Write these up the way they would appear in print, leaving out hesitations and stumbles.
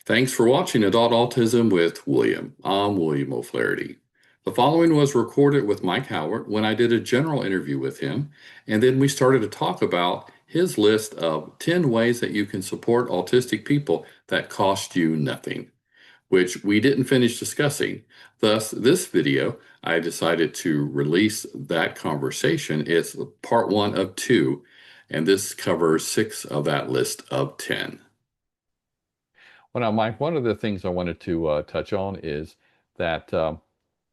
Thanks for watching Adult Autism with William. I'm William O'Flaherty. The following was recorded with Mike Howard when I did a general interview with him, and then we started to talk about his list of 10 ways that you can support autistic people that cost you nothing, which we didn't finish discussing. Thus, this video, I decided to release that conversation. It's part one of two, and this covers six of that list of 10. Well, now, Mike, one of the things I wanted to touch on is that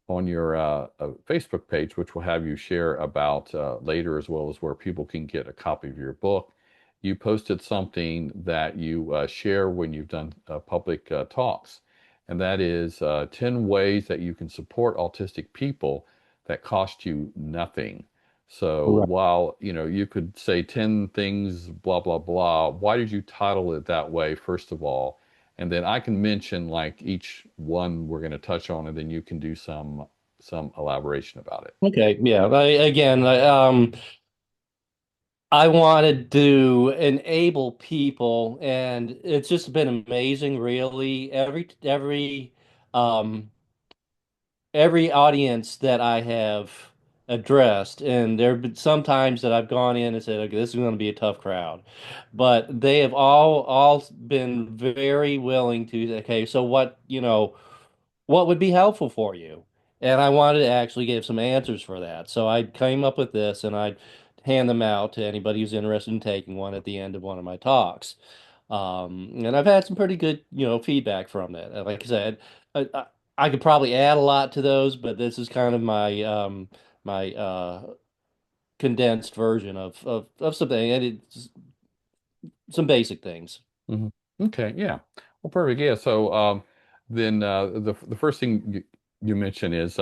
on your Facebook page, which we'll have you share about later, as well as where people can get a copy of your book, you posted something that you share when you've done public talks, and that is 10 ways that you can support autistic people that cost you nothing. So Right. while you could say 10 things, blah blah blah, why did you title it that way, first of all? And then I can mention like each one we're going to touch on, and then you can do some elaboration about it. Okay. Yeah. I wanted to enable people, and it's just been amazing, really. Um, every audience that I have addressed, and there have been some times that I've gone in and said, okay, this is going to be a tough crowd, but they have all been very willing to, okay, so what would be helpful for you? And I wanted to actually give some answers for that. So I came up with this and I'd hand them out to anybody who's interested in taking one at the end of one of my talks. And I've had some pretty good, feedback from that. Like I said, I could probably add a lot to those, but this is kind of my condensed version of something, and it's some basic things. hmm Okay, yeah. Well, perfect. Yeah. So then the first thing you mentioned is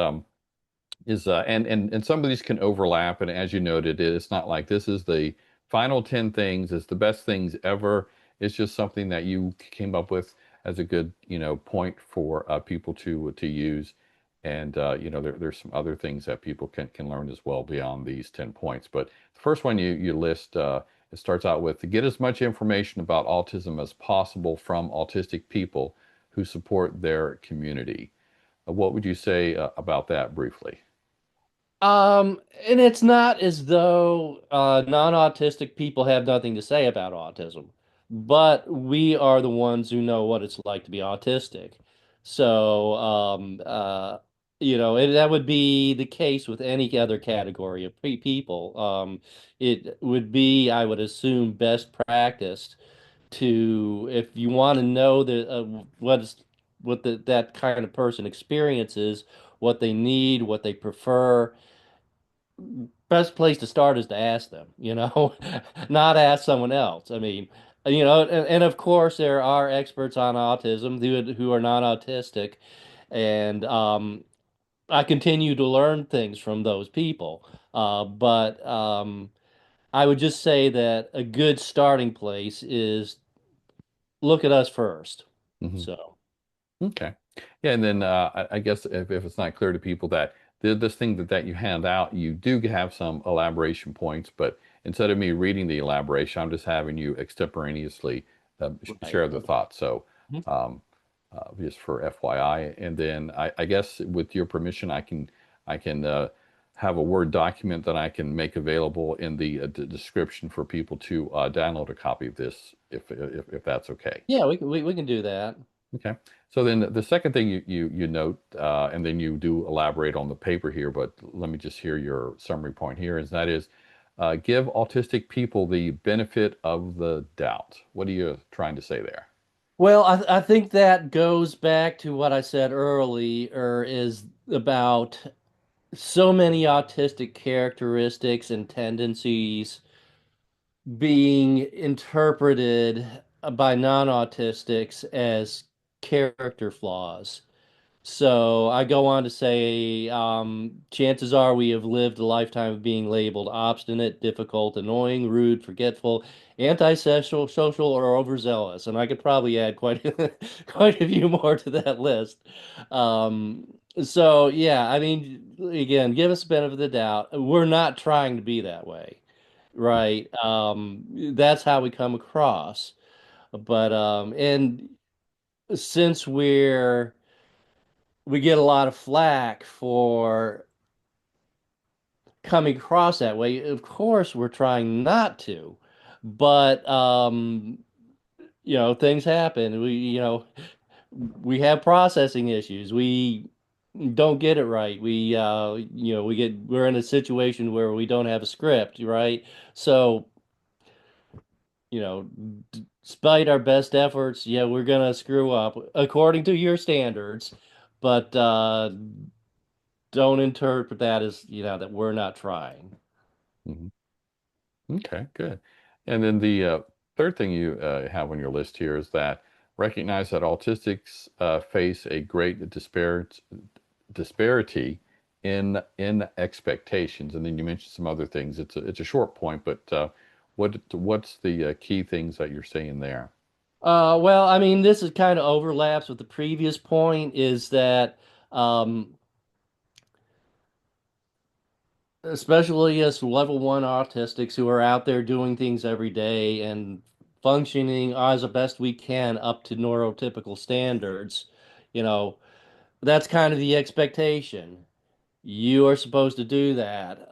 and some of these can overlap, and as you noted, it's not like this is the final 10 things, it's the best things ever. It's just something that you came up with as a good point for people to use. And there's some other things that people can learn as well beyond these 10 points. But the first one you list, it starts out with to get as much information about autism as possible from autistic people who support their community. What would you say about that briefly? And it's not as though non-autistic people have nothing to say about autism, but we are the ones who know what it's like to be autistic. So, that would be the case with any other category of people. It would be, I would assume, best practice to, if you want to know that kind of person experiences, what they need, what they prefer, best place to start is to ask them, not ask someone else. I mean, and of course there are experts on autism who are non-autistic, and I continue to learn things from those people. But I would just say that a good starting place is look at us first. hmm So. Okay. Yeah, and then I guess if it's not clear to people that this thing that you hand out, you do have some elaboration points, but instead of me reading the elaboration, I'm just having you extemporaneously Right. share the thoughts. So Mhm. um, just for FYI, and then I guess with your permission, I can have a Word document that I can make available in the description for people to download a copy of this if that's okay. Yeah, we can do that. Okay. So then the second thing you note, and then you do elaborate on the paper here, but let me just hear your summary point here, is that is give autistic people the benefit of the doubt. What are you trying to say there? Well, I think that goes back to what I said earlier, is about so many autistic characteristics and tendencies being interpreted by non-autistics as character flaws. So I go on to say, chances are we have lived a lifetime of being labeled obstinate, difficult, annoying, rude, forgetful, antisocial, social, or overzealous. And I could probably add quite a few more to that list. So yeah, I mean, again, give us the benefit of the doubt. We're not trying to be that way, right? That's how we come across. But and since we get a lot of flack for coming across that way, of course we're trying not to. But things happen. We have processing issues. We don't get it right. We're in a situation where we don't have a script, right? So, you know, despite our best efforts, yeah, we're gonna screw up according to your standards, but don't interpret that as, that we're not trying. Mhm. Okay, good. And then the third thing you have on your list here is that recognize that autistics face a great disparity in expectations. And then you mentioned some other things. It's a short point, but what's the key things that you're saying there? Well, I mean, this is kind of overlaps with the previous point is that um, especially as level one autistics who are out there doing things every day and functioning as the best we can up to neurotypical standards, you know, that's kind of the expectation. You are supposed to do that.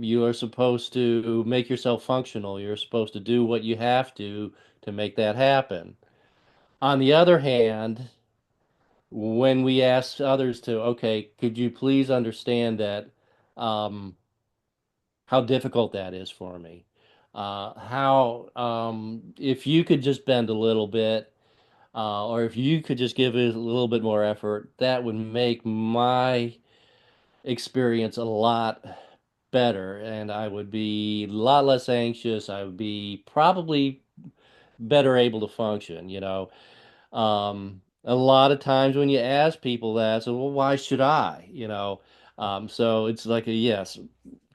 You are supposed to make yourself functional. You're supposed to do what you have to make that happen. On the other hand, when we ask others to, okay, could you please understand that um, how difficult that is for me? How if you could just bend a little bit, or if you could just give it a little bit more effort, that would make my experience a lot better, and I would be a lot less anxious. I would be probably better able to function, a lot of times when you ask people that, so well, why should I? So it's like a yes,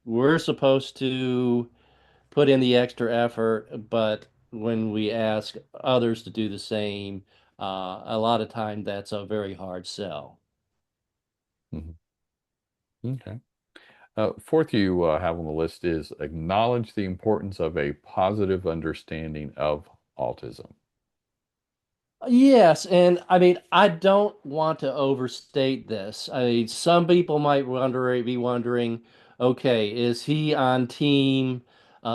we're supposed to put in the extra effort, but when we ask others to do the same, a lot of time that's a very hard sell. Mhm. Okay. Fourth you have on the list is acknowledge the importance of a positive understanding of autism. Yes, and I mean, I don't want to overstate this. I mean, some people might be wondering, okay, is he on team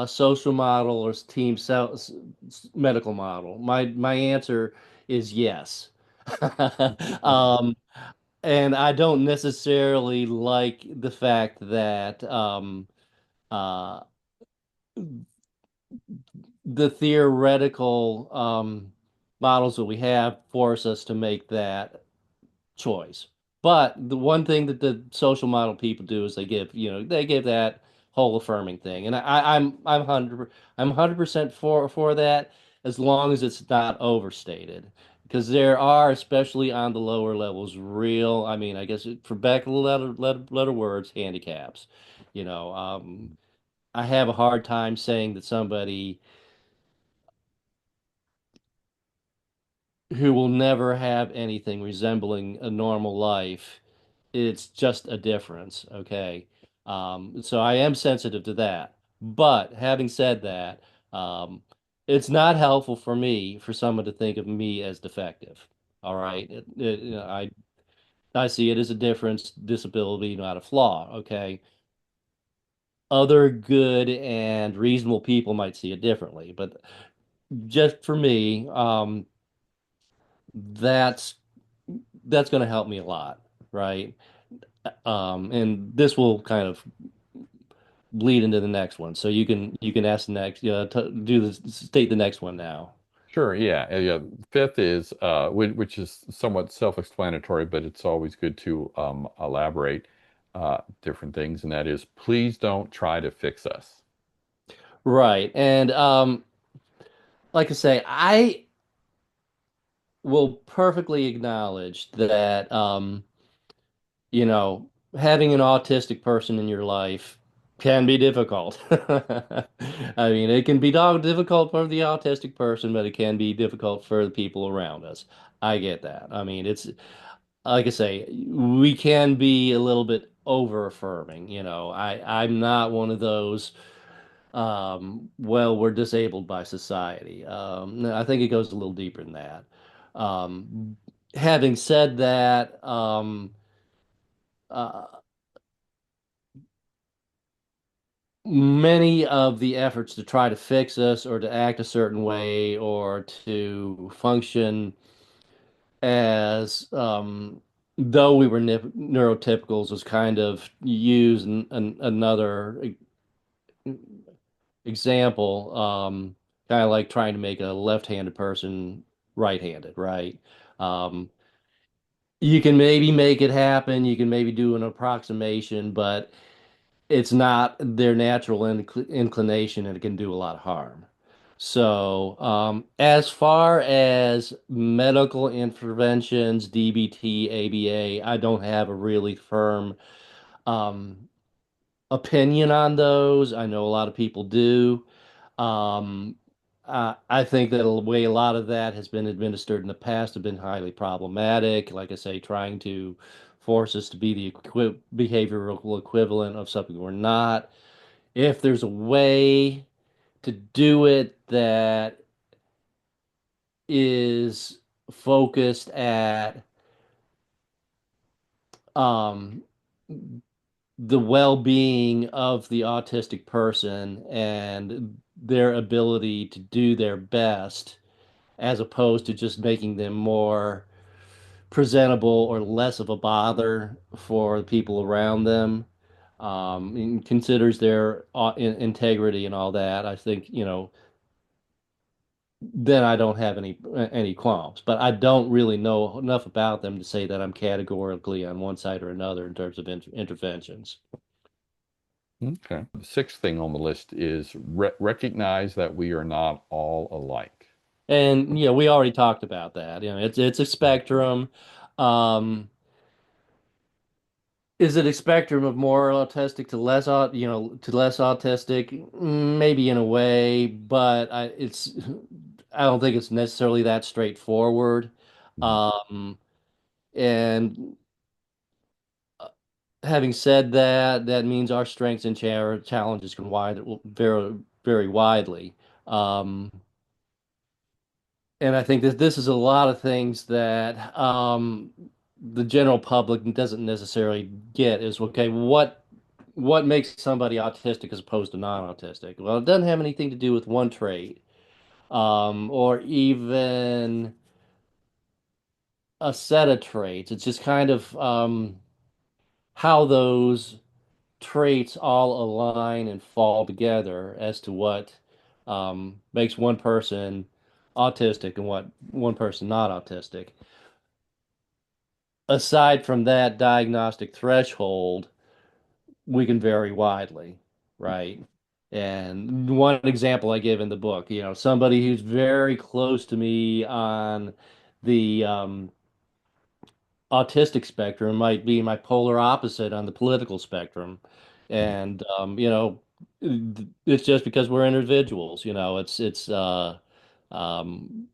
social model or team medical model? My answer is yes. Um, and I don't necessarily like the fact that uh, the theoretical models that we have force us to make that choice. But the one thing that the social model people do is they give that whole affirming thing, and I'm 100% for that as long as it's not overstated. Because there are, especially on the lower levels, real, I mean, I guess for back letter words, handicaps. You know, I have a hard time saying that somebody who will never have anything resembling a normal life. It's just a difference, okay? So I am sensitive to that. But having said that, um, it's not helpful for me for someone to think of me as defective. All right, I see it as a difference, disability, not a flaw. Okay, other good and reasonable people might see it differently, but just for me, that's that's going to help me a lot, right? And this will kind of bleed into the next one. So you can ask the next, t do the state the next one now. Sure, yeah. Yeah. Fifth is which is somewhat self-explanatory, but it's always good to elaborate different things, and that is please don't try to fix us. Right. And like I say, I will perfectly acknowledge that you know, having an autistic person in your life can be difficult. I mean, it can be difficult for the autistic person, but it can be difficult for the people around us. I get that. I mean, it's like I say, we can be a little bit over affirming. I'm not one of those, well, we're disabled by society. I think it goes a little deeper than that. Um, Having said that, uh, many of the efforts to try to fix us or to act a certain way or to function as though we were neurotypicals was kind of used in another example, kind of like trying to make a left-handed person right-handed, right? Um, you can maybe make it happen, you can maybe do an approximation, but it's not their natural inclination and it can do a lot of harm. So, as far as medical interventions, DBT, ABA, I don't have a really firm um, opinion on those. I know a lot of people do. Um, I think that the way a lot of that has been administered in the past have been highly problematic. Like I say, trying to force us to be the behavioral equivalent of something we're not. If there's a way to do it that is focused at um, the well-being of the autistic person and their ability to do their best, as opposed to just making them more presentable or less of a bother for the people around them, and considers their integrity and all that. I think, then I don't have any qualms. But I don't really know enough about them to say that I'm categorically on one side or another in terms of interventions. Okay. The sixth thing on the list is recognize that we are not all alike. And we already talked about that. It's a spectrum. Um, is it a spectrum of more autistic to to less autistic? Maybe in a way, but I don't think it's necessarily that straightforward. Mhm. Um, and having said that, that means our strengths and challenges can vary very widely. Um, and I think that this is a lot of things that the general public doesn't necessarily get is okay, what makes somebody autistic as opposed to non-autistic? Well, it doesn't have anything to do with one trait, or even a set of traits. It's just kind of how those traits all align and fall together as to what makes one person autistic and what one person not autistic. Aside from that diagnostic threshold, we can vary widely, right? And one example I give in the book, somebody who's very close to me on the autistic spectrum might be my polar opposite on the political spectrum. And it's just because we're individuals, um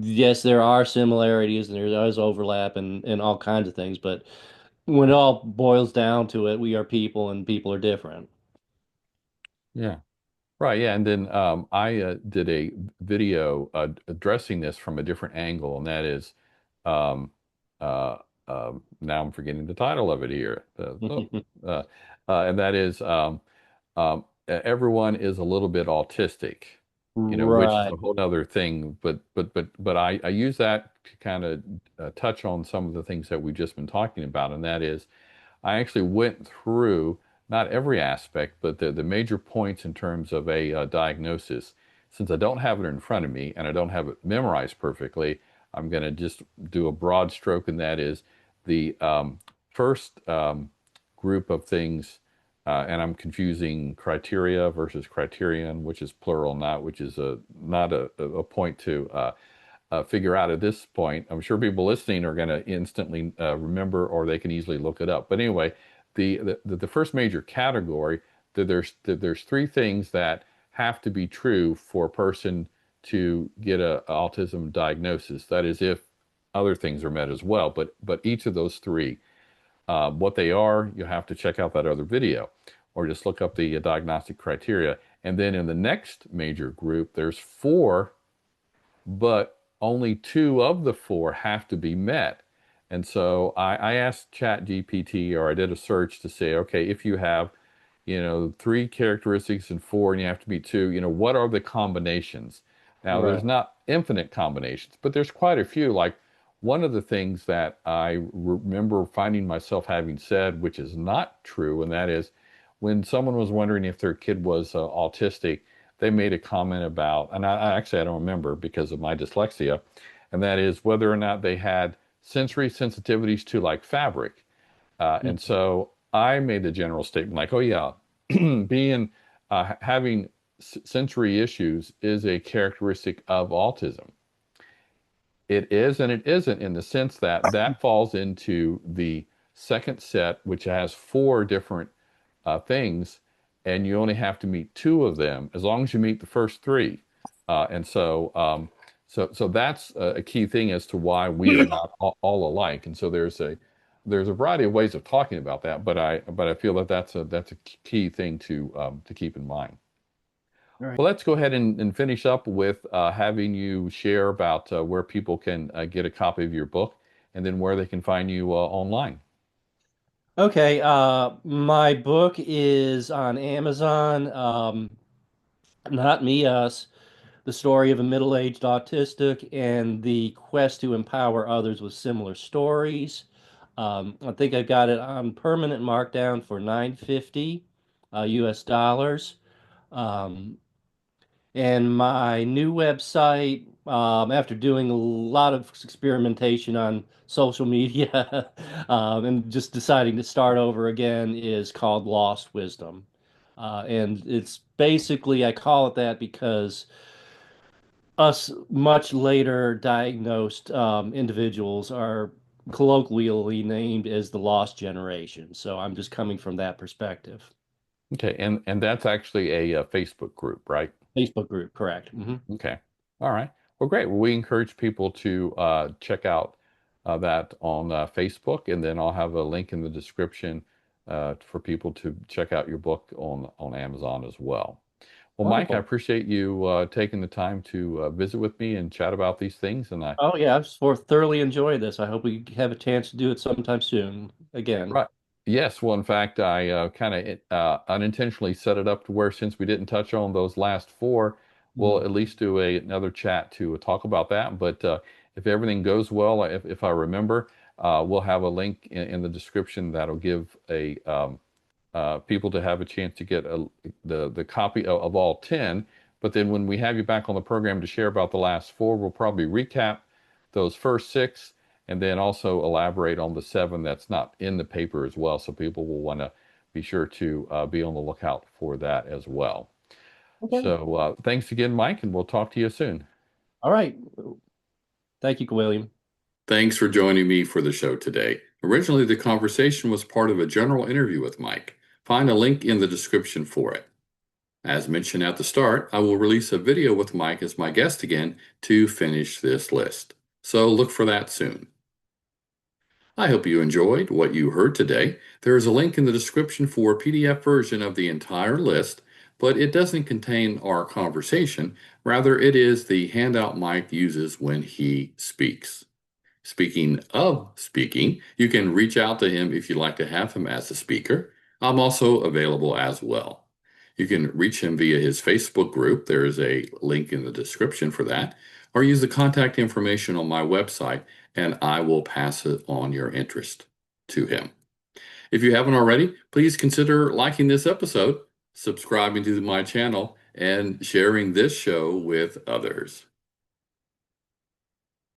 yes, there are similarities and there is overlap and all kinds of things, but when it all boils down to it, we are people and people are different. Yeah. Right, yeah, and then I did a video addressing this from a different angle, and that is, um, uh, now I'm forgetting the title of it here, and that is, everyone is a little bit autistic, which is Right. a whole other thing. But I use that to kind of touch on some of the things that we've just been talking about, and that is I actually went through not every aspect, but the major points in terms of a diagnosis. Since I don't have it in front of me and I don't have it memorized perfectly, I'm going to just do a broad stroke, and that is the first group of things, and I'm confusing criteria versus criterion, which is plural, which is not a point to figure out at this point. I'm sure people listening are going to instantly remember, or they can easily look it up. But anyway, the first major category, there's three things that have to be true for a person to get a autism diagnosis. That is, if other things are met as well. But each of those three, what they are, you have to check out that other video, or just look up the diagnostic criteria. And then in the next major group, there's four, but only two of the four have to be met. And so I asked ChatGPT, or I did a search to say, okay, if you have, three characteristics and four, and you have to be two, what are the combinations? Now, there's Right. not infinite combinations, but there's quite a few. Like one of the things that I remember finding myself having said, which is not true, and that is when someone was wondering if their kid was autistic, they made a comment about, and actually I don't remember because of my dyslexia, and that is whether or not they had sensory sensitivities to like fabric. And Mhm. so I made the general statement like, oh yeah, being having sensory issues is a characteristic of autism. It is and it isn't in the sense that that falls into the second set, which has four different things, and you only have to meet two of them as long as you meet the first three. And so that's a key thing as to why we are not all alike. And so there's a variety of ways of talking about that, but I feel that that's a key thing to keep in mind. All right. Well, let's go ahead and finish up with having you share about where people can get a copy of your book and then where they can find you online. Okay, my book is on Amazon. Not Me, Us, the story of a middle-aged autistic and the quest to empower others with similar stories. I think I got it on permanent markdown for 950 US dollars. Um, and my new website, after doing a lot of experimentation on social media and just deciding to start over again, is called Lost Wisdom. And it's basically, I call it that because us much later diagnosed individuals are colloquially named as the lost generation. So I'm just coming from that perspective. Okay, and that's actually a Facebook group, right? Facebook group, correct. Hmm. Okay. All right. Well, great. Well, we encourage people to check out that on Facebook, and then I'll have a link in the description for people to check out your book on Amazon as well. Well, Mike, I Wonderful. appreciate you taking the time to visit with me and chat about these things. And I Oh yeah, I've thoroughly enjoyed this. I hope we have a chance to do it sometime soon again. Right. Yes. Well, in fact, I kind of unintentionally set it up to where since we didn't touch on those last four, we'll Mm. at least do another chat to talk about that. But if everything goes well, if I remember, we'll have a link in the description that'll give a people to have a chance to get the copy of all 10. But then when we have you back on the program to share about the last four, we'll probably recap those first six and then also elaborate on the seven that's not in the paper as well. So people will want to be sure to be on the lookout for that as well. Okay. So thanks again, Mike, and we'll talk to you soon. All right. Thank you, William. Thanks for joining me for the show today. Originally, the conversation was part of a general interview with Mike. Find a link in the description for it. As mentioned at the start, I will release a video with Mike as my guest again to finish this list. So look for that soon. I hope you enjoyed what you heard today. There is a link in the description for a PDF version of the entire list, but it doesn't contain our conversation. Rather, it is the handout Mike uses when he speaks. Speaking of speaking, you can reach out to him if you'd like to have him as a speaker. I'm also available as well. You can reach him via his Facebook group. There is a link in the description for that, or use the contact information on my website, and I will pass it on your interest to him. If you haven't already, please consider liking this episode, subscribing to my channel, and sharing this show with others.